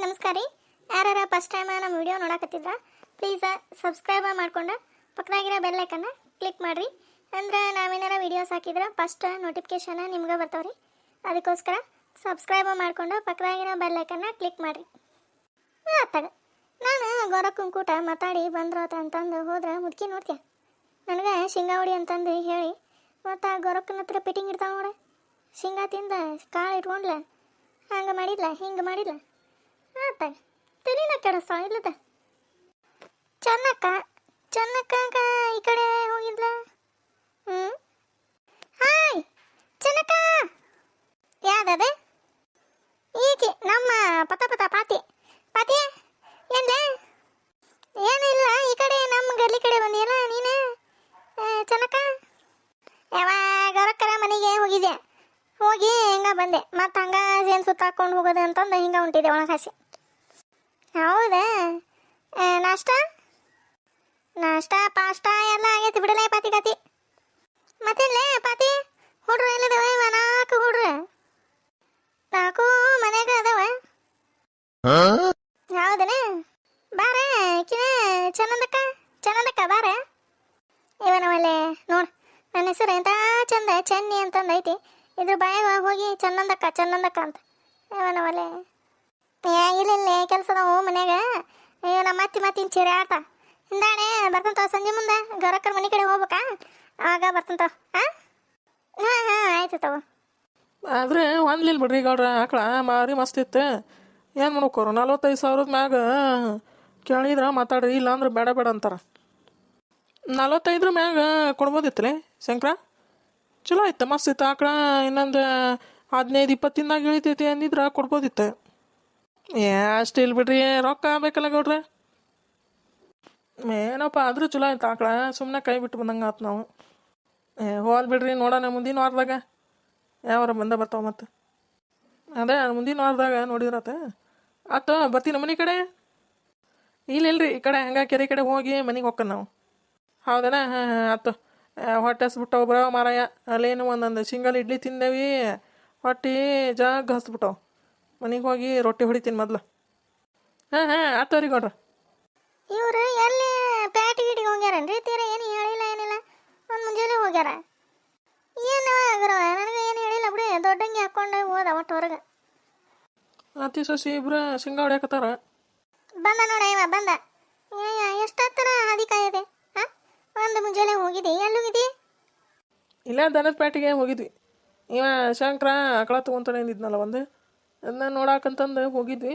ನಮಸ್ಕಾರ ರೀ. ಯಾರು ಫಸ್ಟ್ ಟೈಮ್ ನಮ್ಮ ವಿಡಿಯೋ ನೋಡಕತ್ತಿದ್ರ ಪ್ಲೀಸ್ ಸಬ್ಸ್ಕ್ರೈಬ್ ಮಾಡ್ಕೊಂಡು ಪಕ್ಕದಾಗಿರೋ ಬೆಲ್ ಐಕನ್ನ ಕ್ಲಿಕ್ ಮಾಡಿರಿ. ಅಂದ್ರೆ ನಾವೇನಾರ ವಿಡಿಯೋಸ್ ಹಾಕಿದ್ರೆ ಫಸ್ಟ್ ನೋಟಿಫಿಕೇಶನ್ ನಿಮ್ಗೆ ಬರ್ತಾವ್ರಿ. ಅದಕ್ಕೋಸ್ಕರ ಸಬ್ಸ್ಕ್ರೈಬ್ ಮಾಡ್ಕೊಂಡು ಪಕ್ಕದಾಗಿರೋ ಬೆಲ್ ಐಕನ್ನ ಕ್ಲಿಕ್ ಮಾಡಿರಿ. ಆತಾಗ ನಾನು ಗೌರ ಕುಂಕೂಟ ಮಾತಾಡಿ ಬಂದ್ರೋತ ಅಂತಂದು ಹೋದ್ರೆ ಮುದುಕಿ ನೋಡ್ತೀಯ ನನಗೆ ಶೇಂಗಾ ಹೊಡಿ ಅಂತಂದು ಹೇಳಿ ಮತ್ತು ಗೌರಕ್ಕನ ಹತ್ರ ಪಿಟ್ಟಿಂಗ್ ಇರ್ತಾವೆ ನೋಡ. ಶೇಂಗಾ ತಿಂದ ಕಾಳು ಇಟ್ಕೊಂಡ್ಲ ಹಂಗೆ ಮಾಡಿದ್ಲ ಹಿಂಗೆ ಮಾಡಿದ್ಲ ಆತಾಗ ತಿಳಿನ ಕೆಡಿಸ್ತಾಳ ಇಲ್ಲದ. ಚೆನ್ನಕ್ಕ ಈ ಕಡೆ ಹೋಗಿದ್ಲ. ಹಾಯ್ ಚೆನ್ನಕ್ಕ. ಯಾವ್ದದೆ ಈಕೆ ನಮ್ಮ ಪಾತಿ ಏನ್ಲೆ? ಏನಿಲ್ಲ, ಈ ಕಡೆ ನಮ್ಮ ಗಲ್ಲಿ ಕಡೆ ಬಂದಿಯಲ್ಲ ನೀನು ಚೆನ್ನಕ್ಕ. ಯಾವಾಗ ರೊಕ್ಕರ ಮನೆಗೆ ಹೋಗಿದ್ದೆ, ಹೋಗಿ ಹಿಂಗ ಬಂದೆ ಮತ್ತು ಹಂಗ ಜೇನು ಸುತ್ತಾಕೊಂಡು ಹೋಗೋದು ಅಂತಂದು ಹಿಂಗೆ ಹೊಂಟಿದ್ದೆ ಒಳಗೆ ಹಸಿ. ಹೌದಾ? ನಾಷ್ಟ ಪಾಷ್ಟ ಎಲ್ಲ ಆಗೈತಿ ಬಿಡಲೇ ಪಾತಿ. ಮತ್ತೇನ್ಲೇ ಪಾತಿ ಹುಡ್ರು ಎಲ್ಲಿದಾವೆ? ನಾಲ್ಕು ಮನ್ಯಾಗ ಅದಾವ. ಹೌದನ? ಬಾರ ಕಿನ ಚಂದಕ್ಕ ಬಾರ. ಇವನವಲ್ಲೇ ನೋಡು, ನನ್ನ ಹೆಸರು ಎಂತ ಚಂದ ಚೆನ್ನಿ ಅಂತಂದೈತಿ. ಇದ್ರ ಬಾಯಾಗ ಹೋಗಿ ಚಂದಂದಕ್ಕ ಅಂತ ಇವನವಲ್ಲೇ. ಇಲ್ಲ ಕೆಲಸದವು ಮನ್ಯಾಗ. ಅಯ್ಯೋ ನಮ್ಮ ಮತ್ತಿನ ಚೀರೆ ಆಡ್ತಾ ಹಿಂದಾಣೆ ಬರ್ತಂತಾವ. ಸಂಜೆ ಮುಂದೆ ಗೌರಕ್ಕರ ಮನೆ ಕಡೆ ಹೋಗ್ಬೇಕಾ? ಆವಾಗ ಬರ್ತಂತಾವ. ಹಾಂ ಆಯ್ತು ತಗೋ. ಆದರೆ ಒಂದ್ಲಿಲ್ಲ ಬಿಡ್ರಿ ಗೌಡ್ರ, ಆಕಳ ಮಾರಿ ಮಸ್ತ್ ಇತ್ತು. ಏನು ಮಾಡ್ಕೋರು 45,000 ಮ್ಯಾಗ ಕೇಳಿದ್ರೆ ಮಾತಾಡ್ರಿ, ಇಲ್ಲಾಂದ್ರೆ ಬೇಡ ಅಂತಾರೆ. 45 ಮ್ಯಾಗ ಕೊಡ್ಬೋದಿತ್ತಲೇ ಶಂಕರ. ಚಲೋ ಆಯ್ತು, ಮಸ್ತ್ ಇತ್ತು ಆಕಳ. ಇನ್ನೊಂದು 15-20 ದಿನದಾಗ ಇಳಿತೈತಿ ಅಂದಿದ್ರೆ ಕೊಡ್ಬೋದಿತ್ತು. ಅಷ್ಟು ಇಲ್ಲ ಬಿಡ್ರಿ, ರೊಕ್ಕ ಬೇಕಲ್ಲ ಗೌಡ್ರೆ. ಏನಪ್ಪ ಆದರೂ ಚಲೋ ಆಯ್ತು ಆಕಳ. ಸುಮ್ಮನೆ ಕೈ ಬಿಟ್ಟು ಬಂದಂಗೆ ಆತು ನಾವು. ಹೋಲ್ ಬಿಡ್ರಿ, ನೋಡೋಣ ಮುಂದಿನ ವಾರದಾಗ ಯಾವಾರ ಬರ್ತಾವ. ಮತ್ತು ಅದೇ ಮುಂದಿನ ವಾರದಾಗ ನೋಡಿದ್ರತ ಆತು. ಬರ್ತೀನಿ ಮನೆ ಕಡೆ. ಇಲ್ಲರಿ ಈ ಕಡೆ ಹಂಗೆ ಕೆರೆ ಕಡೆ ಹೋಗಿ ಮನೆಗೆ ಹೋಗ್ಕ ನಾವು. ಹೌದನಾ? ಹಾಂ ಆತು. ಹೊಟ್ಟೆ ಹಸ್ಬಿಟ್ಟವು ಬರೋ ಮಾರಾಯ. ಅಲ್ಲೇನು ಒಂದೊಂದು ಸಿಂಗಲ್ ಇಡ್ಲಿ ತಿಂದೇವಿ, ಹೊಟ್ಟೆ ಜಾಗ ಹಸ್ಬಿಟ್ಟವು. ಮನೆಗೆ ಹೋಗಿ ರೊಟ್ಟಿ ಹೊಡಿತೀನಿ ಮೊದಲು. ಹಾಂ ಆತು ರೀ ಗೌಡ್ರ. ಇವರು ಎಲ್ಲಿ ಪ್ಯಾಟಿಗಿಟಿಗೆ ಹೋಗ್ಯಾರನ್ರಿ? ತೀರ ಏನು ಹೇಳಿಲ್ಲ ಏನಿಲ್ಲ. ಒಂದು ಮುಂಜಾನೆ ಹೋಗ್ಯಾರ. ಏನು ಆಗರವ ನನಗೆ ಏನು ಹೇಳಿಲ್ಲ ಬಿಡಿ. ದೊಡ್ಡಂಗೆ ಹಾಕ್ಕೊಂಡು ಹೋದ ಒಟ್ಟು ಹೊರಗೆ. ಅತಿ ಸೊಸಿ ಇಬ್ರು ಶೇಂಗಾ ಹೊಡ್ಯಾಕತ್ತಾರ. ಬಂದ ನೋಡ ಇವ ಬಂದ. ಎಷ್ಟೊತ್ತರ ಹಾದಿ ಕಾಯದೆ? ಹಾಂ, ಒಂದು ಮುಂಜಾನೆ ಹೋಗಿದ್ದಿ. ಎಲ್ಲಿ ಹೋಗಿದ್ದಿ? ಇಲ್ಲ, ದನದ ಪ್ಯಾಟಿಗೆ ಹೋಗಿದ್ವಿ. ಇವ ಶಂಕರ ಆಕಳ ತೊಗೊಂತಾನೆ ಅಂದಿದ್ನಲ್ಲ ಒಂದು, ಅದನ್ನ ನೋಡಾಕಂತಂದು ಹೋಗಿದ್ವಿ.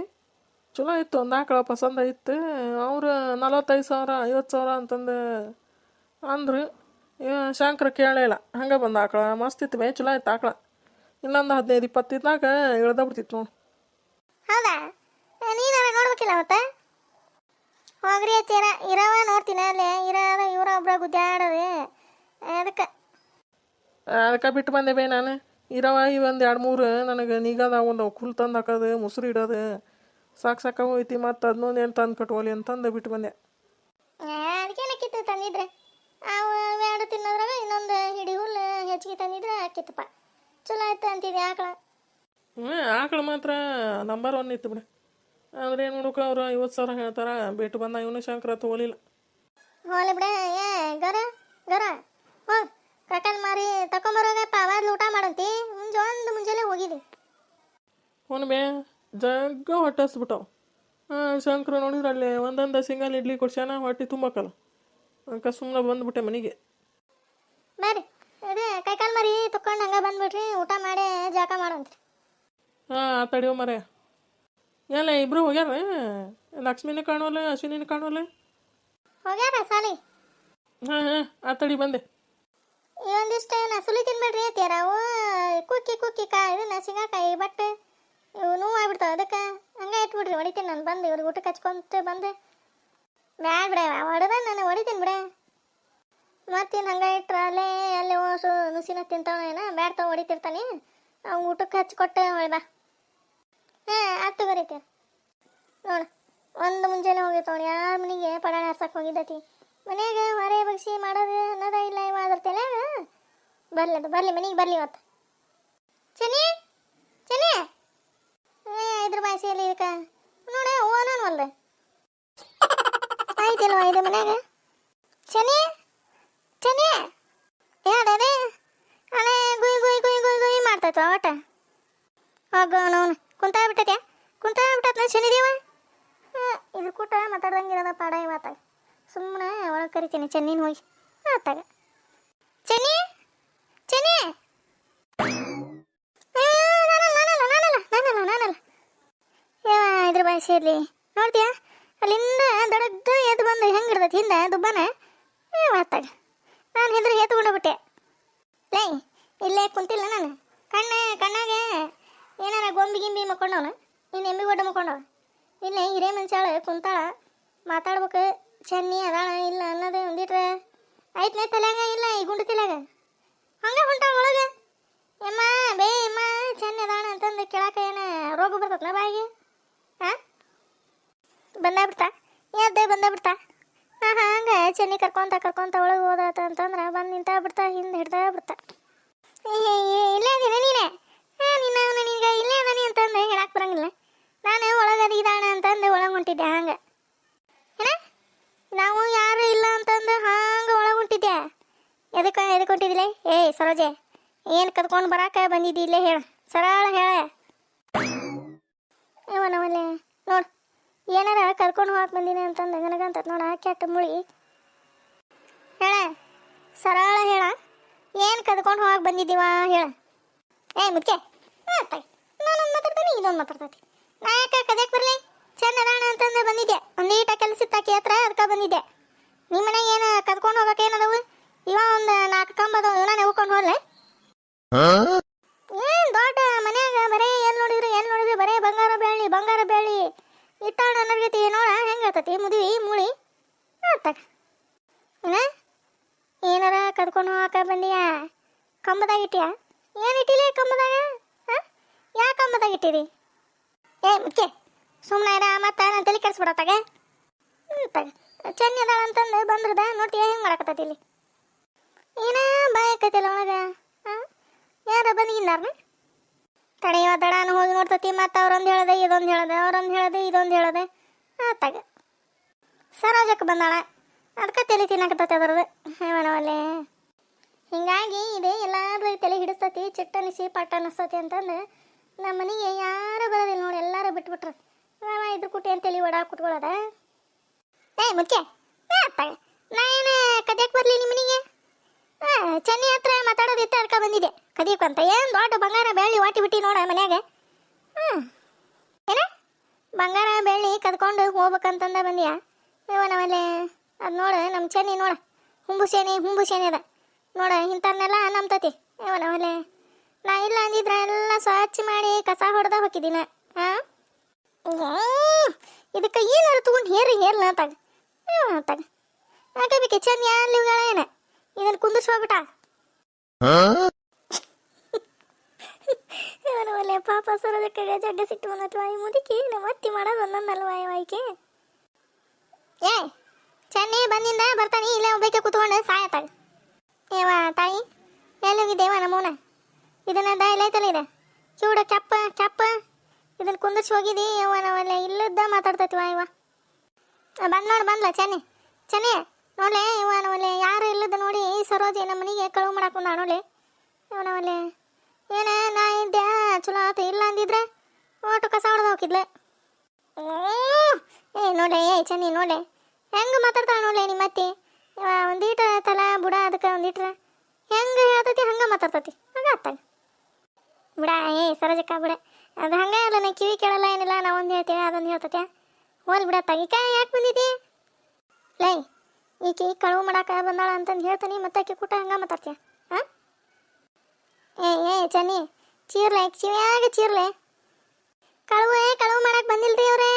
ಚಲೋ ಇತ್ತು, ಒಂದು ಆಕಳ ಪಸಂದ ಇತ್ತು. ಅವ್ರು 45,000 50,000 ಅಂತಂದು ಅಂದ್ರು. ಇವ ಶಂಕರ ಕೇಳೇ ಇಲ್ಲ, ಹಂಗೆ ಬಂದ ಆಕಳ. ಮಸ್ತ್ ಇತ್ತು ಬೇ, ಚಲೋ ಇತ್ತು ಆಕಳ. ಇನ್ನೊಂದು 15-20 ದಿನದಾಗ ಇಳ್ದ ಬಿಡ್ತಿತ್ತು ನೋಡಿ. ಹೌದಾ? ನೀನಾರ ನೋಡ್ಬೇಕಿಲ್ಲ ಮತ್ತೆ? ಹೋಗ್ರಿ ಅತ್ತೀರ, ಇರವ ನೋಡ್ತೀನಿ. ಅಲ್ಲೇ ಇರೋದು ಇವರ ಒಬ್ರ ಗುದ್ದಾಡೋದು. ಅದಕ್ಕೆ ಬಿಟ್ಟು ಬಂದೆ ಬೇ ನಾನು. ಇರವ ಒಂದು 2-3 ನನಗೆ ನೀಗದ ಒಂದು ಕುಲ್ ತಂದು ಹಾಕೋದು, ಮುಸ್ರು ಇಡೋದು ಸಾಕು ಹೋಯ್ತಿ. ಮತ್ತು ಅದನ್ನೊಂದು ಏನು ತಂದು ಕಟ್ಕೋಲಿ ಅಂತಂದು ಬಿಟ್ಟು ಬಂದೆ. ಅದಕ್ಕೆ ಕಿತ್ತು ತಂದಿದ್ರೆ ಅವು ಎರಡು ತಿನ್ನೋದ್ರಾಗ ಇನ್ನೊಂದು ಹಿಡಿ ಹುಲ್ಲು ಹೆಚ್ಚಿಗೆ ತಂದಿದ್ರೆ ಹಾಕಿತ್ತಪ್ಪ. ಚಲೋ ಆಯ್ತು ಅಂತಿದ್ದೆ ಆಕಳ. ಆಕಳ ಮಾತ್ರ ನಂಬರ್ 1 ಇತ್ತು ಬಿಡು. ಆದರೆ ಏನು ನೋಡೋಕೆ ಅವ್ರು 50,000 ಹೇಳ್ತಾರೆ. ಬಿಟ್ಟು ಬಂದ ಇವನು ಶಂಕರ ತೊಗೊಲಿಲ್ಲ. ಹೋಲಿ ಬಿಡ. ಗರ ಹೋಗಿ ಕಟಲ್ ಮಾರಿ ತಕೊಂಬರೋಗಪ್ಪ. ಅವಾದ್ಲು ಊಟ ಮಾಡಂತಿ. ಮುಂಜಾನೆ ಹೋಗಿದ್ದಿ. ಅವನು ಬೇ ಜಗ್ಗ ಹೊಟ್ಟೆ ಹಸ್ಬಿಟ್ಟವು. ಶಂಕರ ನೋಡಿದ್ರೆ ಅಲ್ಲಿ ಒಂದೊಂದು ಸಿಂಗಲ್ ಇಡ್ಲಿ ಕೊಡ್ಸ್ಯಾನ, ಹೊಟ್ಟೆ ತುಂಬಕ್ಕಲ್ಲ. ಅದಕ್ಕೆ ಸುಮ್ಮನೆ ಬಂದ್ಬಿಟ್ಟೆ ಮನೆಗೆ. ಬರ್ರಿ, ಅದೇ ಕೈಕಾಲು ಮರಿ ತಕೊಂಡು ಹಂಗೆ ಬಂದ್ಬಿಟ್ರಿ. ಊಟ ಮಾಡಿ ಜಾಕ ಮಾಡೋಂತ್ರಿ. ತಡಿಯೋ ಮರೆ. ಎಲ್ಲ ಇಬ್ರು ಹೋಗ್ಯಾರ? ಲಕ್ಷ್ಮಿನ ಕಾಣೋಲ್ಲ, ಅಶ್ವಿನಿನ ಕಾಣೋಲ್ಲ. ಹೋಗ್ಯಾರ ಸಾಲಿ. ತಡಿ ಬಂದೆ. ಒಂದಿಷ್ಟು ನಸುಲಿ ತಿನ್ಬೇಡ್ರಿ ಅಂತೀರ. ಅವು ಕುಕ್ಕಿ ಇದನ್ನ ಶೇಂಗಾಕಾಯಿ ಬಟ್ ಇವು ನೋವು ಆಗ್ಬಿಡ್ತಾವೆ. ಅದಕ್ಕೆ ಹಂಗೆ ಇಟ್ಬಿಡ್ರಿ. ಹೊಡಿತೀನಿ ನಾನು ಬಂದು ಇವ್ರಿಗೆ ಊಟಕ್ಕೆ ಹಚ್ಕೊಂತ ಬಂದು. ಬ್ಯಾಡ ಬಿಡ, ಹೊಡೆದ ನಾನು ಹೊಡಿತೀನಿ ಬಿಡ. ಮತ್ತೇನು ಹಂಗೆ ಇಟ್ರೆ ಅಲ್ಲಿ ಓಸು ನುಸಿನ ತಿಂತಾವೇನ? ಬ್ಯಾಡ ತಾವು ಹೊಡಿತಿರ್ತಾನೆ. ಅವ್ನು ಊಟಕ್ಕೆ ಹಚ್ಕೊಟ್ಟೆ ಹೊಳ್ದ. ಆತು ಬರೀತೀರ ನೋಡು. ಒಂದು ಮುಂಜಾನೆ ಹೋಗಿತ್ತು. ಯಾರ ಮನೆಗೆ ಪಡಾಣ ಹರ್ಸಕ್ಕೆ ಹೋಗಿದ್ದತಿ. ಮನ್ಯಾಗ ಹೊರೆ ಬಗ್ಸಿ ಮಾಡೋದು ಅನ್ನೋದ ಇಲ್ಲ. ಇವ ಅದ್ರ ತಲೆಯಾಗ ಬರ್ಲಿ ಮನೆಗೆ ಬರ್ಲಿ ಇವತ್ತು. ಚೆನ್ನಿ ಇದ್ರ ಬಾಯಿಸಿಯಲ್ಲಿ ಇದಕ್ಕೆ ನೋಡ ಇದು ಮನ್ಯಾಗ ಚನಿ ಚನಿ ಯಾರೇ ಅಲೆ ಗುಯ್ ಗುಯ್ ಗುಯ್ ಗುಯ್ ಗುಯ್ ಮಾಡ್ತೈತ ಒಟ್ಟ ಹೋಗೋನು ಕುಂತಾಗ್ಬಿಟ್ಟೈತೆ ಕುಂತಾಗ್ಬಿಟ್ಟತ್ ನಾ ಶನಿದೇವ ಇದು ಕೂಟ ಮಾತಾಡ್ದಂಗಿರೋದ ಪಾಡ ಇವತ್ತಾಗ ಸುಮ್ಮನೆ ಒಳಗೆ ಕರಿತೀನಿ ಚೆನ್ನಿನ ಹೋಗಿ ಆತಾಗ ಚೆನ್ನಿ ಚೆನ್ನಿ ನಾನಲ್ಲ ಇದ್ರ ಭಾಷೆ ಇರಲಿ ನೋಡ್ತೀಯಾ ಅಲ್ಲಿಂದ ದೊಡ್ಡ ಎದ್ದು ಬಂದು ಹೆಂಗೆ ಹಿಡ್ದೈತಿ ಹಿಂದೆ ದುಬ್ಬನ ಆತಾಗ ನಾನು ಹೆದ್ರ ಎತ್ಕೊಂಡೋಗ್ಬಿಟ್ಟೆ ಲೇ ಇಲ್ಲೇ ಕುಂತಿಲ್ಲ ನಾನು ಕಣ್ಣಾಗೆ ಏನಾರ ಗೊಂಬಿ ಗಿಂಬಿ ಮಕ್ಕೊಂಡವನು ಇನ್ನು ಎಮ್ಮಿ ಒಡ್ಡ ಮಕ್ಕೊಂಡವ ಇಲ್ಲೇ ಹಿರೇ ಮನುಷ್ಯಾಳ ಕುಂತಾಳ ಮಾತಾಡ್ಬೇಕು ಚೆನ್ನಿ ಅದಾಳ ಇಲ್ಲ ಅನ್ನೋದು ಒಂದಿಟ್ರೆ ಆಯ್ತನೇ ತಲೆಯಾಗ ಇಲ್ಲ ಈ ಗುಂಡು ತಲೆಯಾಗ ಹಂಗೆ ಹೊಂಟಾಳ ಒಳಗೆ ಎಮ್ಮ ಬೇ ಎಮ್ಮ ಚೆನ್ನಿ ಅದಾಳ ಅಂತಂದು ಕೇಳಾಕ ಏನು ರೋಗ ಬರ್ತೈತಲ್ಲ ಬಾಯಿಗೆ ಹಾಂ ಬಂದಾಬಿಡ್ತಾ ಯಾವ್ದೇ ಬಂದಾಬಿಡ್ತಾ ಹಂಗೆ ಚೆನ್ನಿ ಕರ್ಕೊಂತ ಒಳಗೆ ಹೋದಾತ ಅಂತಂದ್ರೆ ಬಂದು ನಿಂತ ಬಿಡ್ತಾ ಹಿಂದೆ ಹಿಡ್ತಾ ಬಿಡ್ತಾ ಇಲ್ಲೇ ಅದೇನ ನೀನೆ ನಿನ್ನ ನಿನಗೆ ಇಲ್ಲೇ ಅದಾನಿ ಅಂತಂದು ಹೇಳಕ್ಕೆ ಬರಂಗಿಲ್ಲ ನಾನು ಒಳಗೆ ಇದಾಣ ಅಂತಂದು ಒಳಗೆ ಹೊಂಟಿದ್ದೆ ಹಂಗೆ ಏನ ನಾವು ಯಾರು ಇಲ್ಲ ಅಂತಂದು ಹಂಗೆ ಒಳಗೆ ಹೊಂಟಿದ್ದೆ ಎದಕ್ಕೆ ಹೊಂಟಿದ್ದಿಲ್ಲ ಏಯ್ ಸರೋಜೆ ಏನು ಕದ್ಕೊಂಡು ಬರಾಕ ಬಂದಿದ್ದಿ ಇಲ್ಲೇ ಹೇಳ ಸರಳ ಹೇಳ ಇವನವಲ್ಲೇ ನೋಡು ಏನಾರ ಕರ್ಕೊಂಡು ಹೋಗಕ್ಕೆ ಬಂದೀನಿ ಅಂತಂದು ನನಗಂತ ನೋಡ ಕೆಟ್ಟ ಮುಳಿ ಹೇಳ ಸರಳ ಹೇಳ ಏನು ಕದ್ಕೊಂಡು ಹೋಗಕ್ಕೆ ಬಂದಿದ್ದೀವ ಹೇಳ ಮುದ್ಕೆ ನಾನೊಂದು ಮಾತಾಡ್ತೀನಿ ಇದೊಂದು ಮಾತಾಡ್ತೈತಿ ನಾ ಯಾಕೆ ಕದ್ಯಕ್ಕೆ ಬರಲಿ ಚಂದ ಅದಾಣ ಅಂತಂದು ಬಂದಿದ್ದೆ ಒಂದು ಈಟ ಕೆಲಸ ಇತ್ತಾಕಿ ಹತ್ರ ಅದಕ್ಕೆ ಬಂದಿದ್ದೆ ನಿಮ್ಮ ಮನೆಗೆ ಏನು ಕದ್ಕೊಂಡು ಹೋಗಕ್ಕೆ ಏನದವು ಇವ ಒಂದು 4 ಕಂಬದವು ಇವನ ಉಳ್ಕೊಂಡು ಹೋಗ್ಲೆ ಏನು ದೊಡ್ಡ ಮನ್ಯಾಗ ಬರೇ ಎಲ್ಲಿ ನೋಡಿದ್ರು ಬರೇ ಬಂಗಾರ ಬೆಳ್ಳಿ ಇಟ್ಟಾಣ ಅನ್ನರ್ಗತಿ ನೋಡ ಹೆಂಗೆ ಹೇಳ್ತತಿ ಮುದುವಿ ಮೂಳಿ ಆತಾಗ ಏನಾರ ಕದ್ಕೊಂಡು ಹೋಗಕ್ಕೆ ಬಂದಿಯಾ ಕಂಬದಾಗ ಇಟ್ಟಿಯಾ ಏನು ಇಟ್ಟಿಲ್ಲ ಕಂಬದಾಗ ಹಾಂ ಯಾವ ಕಂಬದಾಗ ಇಟ್ಟಿರಿ ಮುಖ್ಯ ಸುಮ್ಮನೆ ಇರ ಮತ್ತೆ ನಾನು ತಲೆ ಕೆಡಿಸ್ಬಿಡತ್ತಾಗ ಚೆನ್ನಿ ಅದಾಳ ಅಂತಂದು ಬಂದ್ರದ ನೋಡ್ತೀಯ ಹೆಂಗೆ ಮಾಡಕತ್ತೈತಿ ಇಲ್ಲಿ ಏನ ಬಾಯಕೈತಿಲ್ಲ ಒಳಗೆ ಹಾಂ ಯಾರ ಬಂದಿದ್ದಾರನ ತಡೆಯವ ದಡಾನು ಹೋಗಿ ನೋಡ್ತತಿ ಮತ್ತು ಅವ್ರೊಂದು ಹೇಳ್ದೆ ಇದೊಂದು ಹೇಳ್ದೆ ಅವ್ರೊಂದು ಹೇಳ್ದೆ ಇದೊಂದು ಹೇಳ್ದೆ ಆತಾಗ ಸರೋಜಕ್ಕೆ ಬಂದಾಳ ಅದಕ್ಕೆ ತಲೆ ತಿನ್ನಕತ್ತೈತಿ ಅದ್ರದ್ದು ಹೇವನವಲ್ಲೇ ಹಿಂಗಾಗಿ ಇದು ಎಲ್ಲಾರು ತಲೆ ಹಿಡಿಸ್ತತಿ ಚಿಟ್ಟ ಅನಿಸಿ ಪಟ್ಟ ಅನಿಸ್ತತಿ ಅಂತಂದು ನಮ್ಮ ಮನೆಗೆ ಯಾರು ಬರೋದಿಲ್ಲ ನೋಡಿ ಎಲ್ಲರೂ ಬಿಟ್ಬಿಟ್ರು ಇದ್ರ ಕುಟ್ಟಿ ಅಂತ ತಲೆ ಒಡ ಕುಟ್ಕೊಳ್ಳೋದ ಮುಖ್ಯ ಆತಾಗ ನಾ ಏನು ಕದಿಯಕ್ಕೆ ಬರಲಿ ನಿಮ್ಮ ಮನೆಗೆ ಚೆನ್ನಿ ಹತ್ರ ಮಾತಾಡೋದಿತ್ತು ಅದಕ್ಕೆ ಬಂದಿದ್ದೆ ಕದಿಯಕ್ಕಂತ ಏನು ದೊಡ್ಡ ಬಂಗಾರ ಬೆಳ್ಳಿ ವಾಟಿ ಬಿಟ್ಟು ನೋಡ ಮನ್ಯಾಗ ಏನ ಬಂಗಾರ ಬೆಳ್ಳಿ ಕದ್ಕೊಂಡು ಹೋಗ್ಬೇಕಂತಂದ ಬಂದಿಯಾ ಇವನವಲ್ಲೇ ಅದು ನೋಡು ನಮ್ಮ ಚೆನ್ನಿ ನೋಡ ಹುಂಬು ಸೇನೆ ಅದ ನೋಡ ಇಂಥನ್ನೆಲ್ಲ ನಂಬ್ತತಿ ಇವನವಲ್ಲೇ ನಾ ಇಲ್ಲ ಅಂದಿದ್ರೆ ಎಲ್ಲ ಸ್ವಚ್ಛ ಮಾಡಿ ಕಸ ಹೊಡೆದ ಹೋಗಿದ್ದೀನ ಹಾಂ ಇದಕ್ಕೆ ಏನಾರು ತಗೊಂಡು ಹೇರ್ಲ ಅಂತಾಗ ಅಂತಾಗ ಯಾಕೆ ಬೇಕೆ ಚೆನ್ನಿ ಯಾರಿಗಳ ಏನ ಇದನ್ನು ಕುಂದಿಸ್ಬೋಗ್ಬಿಟ್ಟ ಇವನವಲ್ಲೇ ಪಾಪ ಸರೋದಕ್ಕೆ ಜಡ್ಡ ಸಿಟ್ಟು ಬಂದತ್ವ ಈ ಮುದುಕಿ ನಮ್ಮ ಅತ್ತಿ ಮಾಡೋದು ಒಂದೊಂದಲ್ವ ವಾಯ್ಕೆ ಚೆನ್ನಿ ಬಂದಿಂದ ಬರ್ತಾನೆ ಇಲ್ಲೇ ಒಬ್ಬಕ್ಕೆ ಕೂತ್ಕೊಂಡು ಸಾಯತ್ತಾಗ ಏವ ತಾಯಿ ಎಲ್ಲಿ ಹೋಗಿದ್ದೇವ ನಮ್ಮೂನ ಇದನ್ನ ದಾಯಿಲೈತಲ್ಲ ಇದೆ ಚೂಡ ಕೆಪ್ಪ ಇದನ್ನ ಕುಂದಿಸಿ ಹೋಗಿದ್ದಿ ಯವ್ವ ನಾವಲ್ಲ ಇಲ್ಲದ ಮಾತಾಡ್ತೈತಿವ ಇವ ಬಂದ್ಲ ಚೆನ್ನಿ ನೋಡ್ಲೆ ಇವ ನಾವಲ್ಲೇ ಯಾರು ಇಲ್ಲದ ನೋಡಿ ಸರೋಜಿ ನಮ್ಮ ಮನೆಗೆ ಕಳುವು ಮಾಡಕ್ಕೆ ಬಂದ ನೋಡ್ಲಿ ಇವ ನಾವಲ್ಲೇ ಏನ ನಾ ಇದ್ದೆ ಚಲೋ ಆತು ಇಲ್ಲ ಅಂದಿದ್ರೆ ಓಟು ಕಸ ಹೊಡೆದು ಹೋಗಿದ್ಲೆ ನೋಡ್ಲೆ ಚೆನ್ನಿ ನೋಡ್ಲೆ ಹೆಂಗೆ ಮಾತಾಡ್ತಾಳೆ ನೋಡ್ಲೆ ನಿಮ್ಮ ಅತ್ತಿ ಒಂದೀಟ ತಲ ಬುಡ ಅದಕ್ಕೆ ಒಂದಿಟ್ರೆ ಹೆಂಗೆ ಹೇಳ್ತೈತಿ ಹಂಗೆ ಮಾತಾಡ್ತೈತಿ ಹಂಗೆ ಆತಾಗ ಬಿಡ ಸರೋಜಕ್ಕ ಬಿಡ ಅದು ಹಂಗೆ ಅಲ್ಲ ನಾ ಕಿವಿ ಕೇಳಲ್ಲ ಏನಿಲ್ಲ ನಾವು ಒಂದು ಹೇಳ್ತೇವೆ ಅದೊಂದು ಹೇಳ್ತೈತೆ ಹೋಲ್ ಬಿಡತ್ತಾಗ ಈಕ ಯಾಕೆ ಬಂದಿದ್ದಿ ಲೈ ಈಕೆ ಕಳುವು ಮಾಡಾಕ ಬಂದಾಳ ಅಂತಂದು ಹೇಳ್ತಾನೆ ಮತ್ತೆ ಆಕೆ ಕೂಟ ಹಂಗೆ ಮಾತಾಡ್ತೀಯ ಹಾಂ ಚೆನ್ನಿ ಚೀರ್ಲೆ ಕಿವಿಯಾಗ ಚೀರ್ಲೆ ಕಳುವು ಮಾಡಕ್ಕೆ ಬಂದಿಲ್ರಿ ಅವ್ರೆ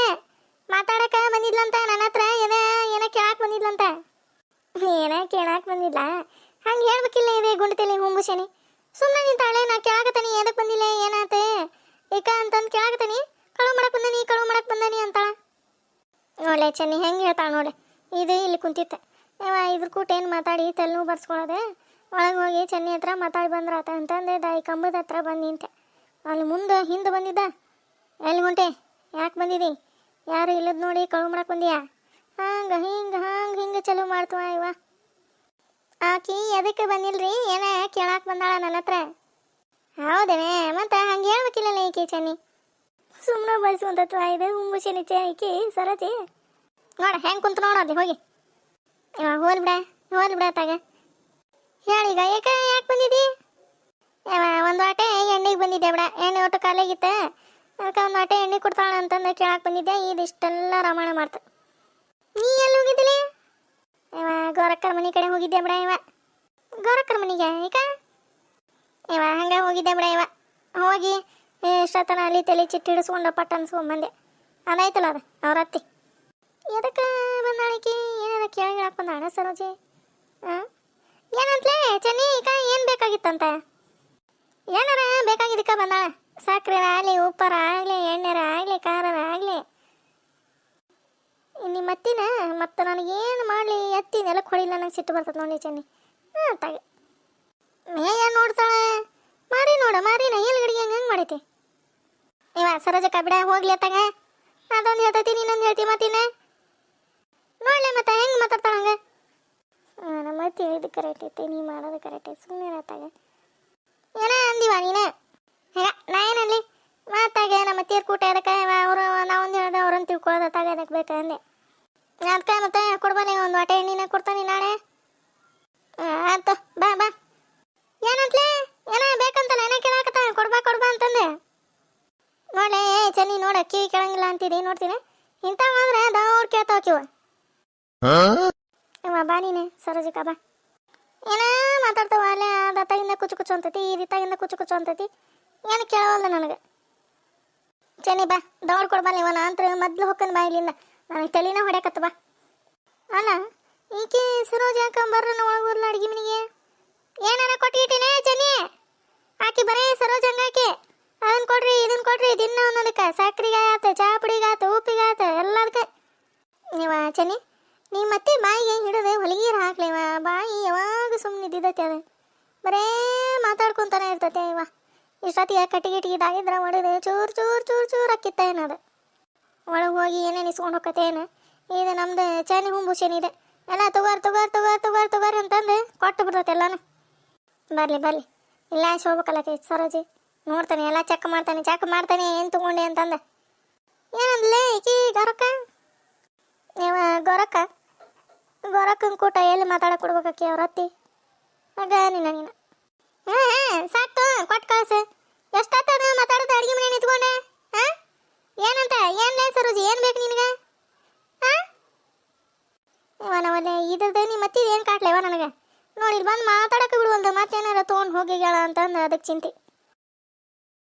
ಮಾತಾಡಕ ಬಂದಿದ್ಲಂತ ನನ್ನ ಹತ್ರ ಏನ ಕೇಳಾಕ್ ಬಂದಿದ್ಲಂತ ಏನ ಕೇಳಾಕ್ ಬಂದಿಲ್ಲ ಹಂಗೆ ಹೇಳ್ಬೇಕಿಲ್ಲ ಇದೆ ಗುಂಡತಲಿ ಹುಂಬು ಶನಿ ಸುಮ್ಮನೆ ನಿಂತಾಳೆ ನಾ ಕೇಳಾಕತ್ತೀನಿ ಎದಕ್ಕೆ ಬಂದಿಲ್ಲ ಏನಾತ ಏಕ ಅಂತಂದು ಕೇಳಾಕತ್ತೀನಿ ಕಳುವು ಮಾಡಕ್ಕೆ ಬಂದಾನಿ ಅಂತಾಳ ನೋಡ್ಲೆ ಚೆನ್ನಿ ಹೆಂಗೆ ಹೇಳ್ತಾಳ ನೋಡಿ ಇದು ಇಲ್ಲಿ ಕುಂತಿತ್ತ ಇದ್ರ ಕೂಟ ಏನು ಮಾತಾಡಿ ತಲೆನೂ ಬರ್ಸ್ಕೊಳ್ಳೋದೆ ಒಳಗೆ ಹೋಗಿ ಚೆನ್ನಿ ಹತ್ರ ಮಾತಾಡಿ ಬಂದ್ರಾತ ಅಂತಂದೆ ದಾಯಿ ಕಂಬದ ಹತ್ರ ಬಂದು ನಿಂತೆ ಅಲ್ಲಿ ಹಿಂದೆ ಬಂದಿದ್ದ ಎಲ್ಲಿ ಹೊಂಟೆ ಯಾಕೆ ಬಂದಿದ್ದಿ ಯಾರು ಇಲ್ಲದ ನೋಡಿ ಕಳುವು ಮಾಡಕ್ಕೆ ಬಂದಿಯಾ ಹಂಗೆ ಚಲೋ ಮಾಡ್ತವ ಇವ. ಆಕಿ ಎದಕ್ಕೆ ಬಂದಿಲ್ರಿ ಏನ ಕೇಳಾಕ್ ಬಂದಾಳ ನನ್ನ ಹತ್ರ. ಹೌದೇನೆ ಮತ್ತೆ ಹಂಗೆ ಹೇಳ್ಬೇಕಿಲ್ಲ ಈಕಿ ಚೆನ್ನಿ. ಸುಮ್ಮನೆ ಬಯಸುವಂತತ್ವ ಇದೆ ಹುಂಬುಸಿ ನಿಚ್ಚೆ ಈಕಿ ಸರತಿ. ನೋಡ ಹೆಂಗೆ ಕುಂತು ನೋಡೋದಿ ಹೋಗಿ. ಹೋಲ್ ಬಿಡ ತಾಗ ಹೇಳೀಗ ಯಾಕೆ ಬಂದಿದ್ದಿ? ಒಂದು ವಾಟೆ ಎಣ್ಣೆಗೆ ಬಂದಿದ್ದೆ ಬಿಡ, ಎಣ್ಣೆ ಒಟ್ಟು ಕಾಲಾಗಿತ್ತ, ಅದಕ್ಕೆ ಒಂದು ವಾಟೆ ಎಣ್ಣೆ ಕೊಡ್ತಾಳ ಅಂತಂದು ಕೇಳಕ್ಕೆ ಬಂದಿದ್ದೆ. ಇದಿಷ್ಟೆಲ್ಲ ರಾಮಾಯಣ ಮಾಡ್ತ. ನೀ ಎಲ್ಲಿ ಹೋಗಿದ್ದಿಲಿ? ಗೋರಕ್ಕರ ಮನೆ ಕಡೆ ಹೋಗಿದ್ದೆ ಬಿಡ. ಗೋರಕ್ಕರ ಮನೆಗೆ ಈಗ ಹಂಗೆ ಹೋಗಿದ್ದೆ ಬಿಡ. ಹೋಗಿ ಎಷ್ಟೊತ್ತನ ಅಲ್ಲಿ ತಲೆ ಚಿಟ್ಟಿಡಿಸ್ಕೊಂಡು ಪಟ್ಟ ಅನ್ಸ್ಕೊಂಬಂದೆ. ಅದಾಯ್ತಲ್ಲ ಅದು ಅವ್ರ ಅತ್ತಿ. ಎದಕ್ಕೆ ಬಂದಾಳಿಕೆ? ಏನಾರ ಕೇಳಕ್ಕೆ ಬಂದಾಳ ಸರೋಜಿ? ಏನಂತಲೇ ಚೆನ್ನಿ ಈಗ ಏನು ಬೇಕಾಗಿತ್ತಂತ? ಏನಾರ ಬೇಕಾಗಿದ್ದಕ್ಕ ಬಂದಾಳ. ಸಕ್ಕರೆ ಆಗಲಿ, ಉಪ್ಪರ ಆಗಲಿ, ಎಣ್ಣೆರ ಆಗಲಿ, ಖಾರರ ಆಗಲಿ. ನಿಮ್ಮ ಅತ್ತಿನ ಮತ್ತು ನನಗೇನು ಮಾಡಲಿ ಎತ್ತಿ ನೆಲಕ್ಕೆ ಹೊಡಿಲ್ಲ, ನಂಗೆ ಸಿಟ್ಟು ಬರ್ತದೆ ನೋಡಿ ಚೆನ್ನಿ. ತಾಗ ಮೇಯ ನೋಡ್ತಾಳೆ. ಮಾರಿನ ಎಲ್ಲಿ ಗಡಿಗೆ ಹಂಗೆ ಮಾಡೈತಿ ಸರೋಜಕ್ಕ ಬಿಡ ಹೋಗ್ಲಿ ಅತ್ತಾಗ. ಅದೊಂದು ಹೇಳ್ತೈತಿ, ನೀನೊಂದು ಹೇಳ್ತಿ. ಮತ್ತಿನ ನೋಡ್ಲೆ ಮತ್ತೆ ಹೆಂಗೆ ಮಾತಾಡ್ತಾಳ ಹಂಗೆ. ನಮ್ಮ ಅತ್ತಿ ಹೇಳಿದ್ದು ಕರೆಕ್ಟ್ ಐತಿ, ನೀ ಮಾಡೋದು ಕರೆಕ್ಟ್ ಐತಿ. ಸುಮ್ಮನೆ ಇರತ್ತಾಗ ಏನ ಅಂದಿವ ನೀನು? ನಾ ಏನಲ್ಲಿ ಮಾತಾಗ ನಮ್ಮ ಅತ್ತಿಯರ್ ಕೂಟ ಅದಕ್ಕೆ ಅವರು ನಾವೊಂದು ಹೇಳ್ದೆ ಅವ್ರನ್ನ ತಿಳ್ಕೊಳ್ಳೋದು ತಾಗ ಅದಕ್ಕೆ ಬೇಕಾ ಅಂದೆ. ಅದಕ್ಕೆ ಮತ್ತೆ ಕೊಡ್ಬಾನೆ ಒಂದು ವಾಟೆ ಎಣ್ಣಿನ ಕೊಡ್ತಾನೆ ನಾಳೆ. ಆಯ್ತು ಬಾ ಏನಂತಲೇ ಏನ ಬೇಕಂತಲ್ಲ ಏನ ಕೇಳಾಕತ್ತ ಕೊಡ್ಬಾ ಅಂತಂದೆ. ನೋಡ್ಲೆ ಚೆನ್ನಿ ನೋಡ ಕಿವಿ ಕೇಳಂಗಿಲ್ಲ ಅಂತಿದ್ದಿ ನೋಡ್ತೀನಿ. ಇಂಥ ಮಾತ್ರ ದೌಡ್ ಕೇಳ್ತಾವ ಕಿವ. ಬಾ ನೀನೆ ಸರೋಜಿಕ ಬಾ. ಏನ ಮಾತಾಡ್ತಾವ ಅಲ್ಲೇ ಅದತ್ತಾಗಿಂದ ಕುಚ್ಚು ಅಂತೈತಿ, ಇದಿತ್ತಾಗಿಂದ ಕುಚ್ಚು ಅಂತೈತಿ. ಏನು ಕೇಳವಲ್ದ ನನಗೆ. ಚೆನ್ನಿ ಬಾ ದೌಡ್ ಕೊಡ್ಬಲ್ಲ ಇವನ ಅಂತ ಮೊದ್ಲು ಹೊಕ್ಕನ್ ಬಾ ಇಲ್ಲಿಂದ. ನನಗೆ ತಲೆನ ಹೊಡ್ಯಾಕತ್ತ ಬಾ. ಅಲ್ಲ ಈಕೆ ಸರೋಜ ಹಾಕೊಂಬರ್ರ ಒಳಗೋದ್ಲ ಅಡ್ಗೆ ಮನೆಗೆ. ಏನಾರ ಕೊಟ್ಟಿಟ್ಟೇನೆ ಚೆನ್ನಿ? ಆಕಿ ಬರೇ ಸರೋಜ ಹಂಗಾಕಿ ಅದನ್ನ ಕೊಡ್ರಿ ಇದನ್ನ ಕೊಡ್ರಿ ದಿನ ಒಂದೊಂದಕ್ಕೆ. ಸಕ್ರಿಗಾತ, ಚಾ ಪುಡಿಗಾತ, ಉಪ್ಪಿಗಾತ, ಎಲ್ಲದಕ್ಕೆ. ನೀವ ಚೆನ್ನಿ ನೀ ಮತ್ತೆ ಬಾಯಿಗೆ ಹಿಡಿದು ಹೊಲಿಗೀರು ಹಾಕ್ಲಿವ. ಬಾಯಿ ಯಾವಾಗ ಸುಮ್ಮನೆ ಇದ್ದಿದ್ದೈತೆ ಅದು, ಬರೇ ಮಾತಾಡ್ಕೊತಾನೆ ಇರ್ತೈತೆ ಇವ. ಇಷ್ಟೊತ್ತಿಗೆ ಕಟ್ಟಿಗಿಟ್ಟಿಗಿದಾಗಿದ್ರೆ ಹೊಡೆದು ಚೂರು ಅಕ್ಕಿತ್ತ ಏನದು. ಒಳಗೆ ಹೋಗಿ ಏನೇನು ಇಸ್ಕೊಂಡು ಹೋಗತ್ತೇನು. ಇದು ನಮ್ದು ಚೆನ್ನಿ ಹುಂಬುಸೇನಿದೆ ಎಲ್ಲ ತಗೋರ್ ಅಂತಂದು ಕೊಟ್ಟು ಬಿಡ್ತೈತೆ ಎಲ್ಲಾನು. ಬರ್ಲಿ ಇಲ್ಲ ಹೋಗ್ಬೇಕಲ್ಲ ಸರೋಜಿ. ನೋಡ್ತಾನೆ ಎಲ್ಲ ಚೆಕ್ ಮಾಡ್ತಾನೆ ಏನು ತಗೊಂಡೆ ಅಂತಂದೆ. ಏನಂದ್ಲೇ ಈಕಿ ಗೊರಕ್ಕನ ಕೂಟ ಎಲ್ಲಿ ಮಾತಾಡಕ್ಕೆ ಕೊಡ್ಬೇಕಿ ಅವ್ರ ಅತ್ತಿ. ಆಗ ನೀನು ಸಾಕು ಕೊಟ್ಟು ಕಳ್ಸು. ಎಷ್ಟಾಗ್ತದ ಮಾತಾಡೋದು ಅಡುಗೆ ಮನೆ ನಿಂತ್ಕೊಂಡೆ? ಏನಂತ ಏನ್ಲೇ ಸರೋಜಿ ಏನು ಬೇಕು ನಿನಗೆ? ನಾವಲ್ಲೇ ಇದ್ರದ್ದು ನಿಮ್ಮ ಮತ್ತಿದ ಏನು ಕಾಟ್ಲೇವ ನನಗೆ. ನೋಡಿ ಇಲ್ಲಿ ಬಂದು ಮಾತಾಡಕ್ಕೆ ಬಿಡುವಲ್ದು. ಮತ್ತೇನಾರ ತೊಗೊಂಡು ಹೋಗಿಗಳ ಅಂತಂದು ಅದಕ್ಕೆ ಚಿಂತೆ.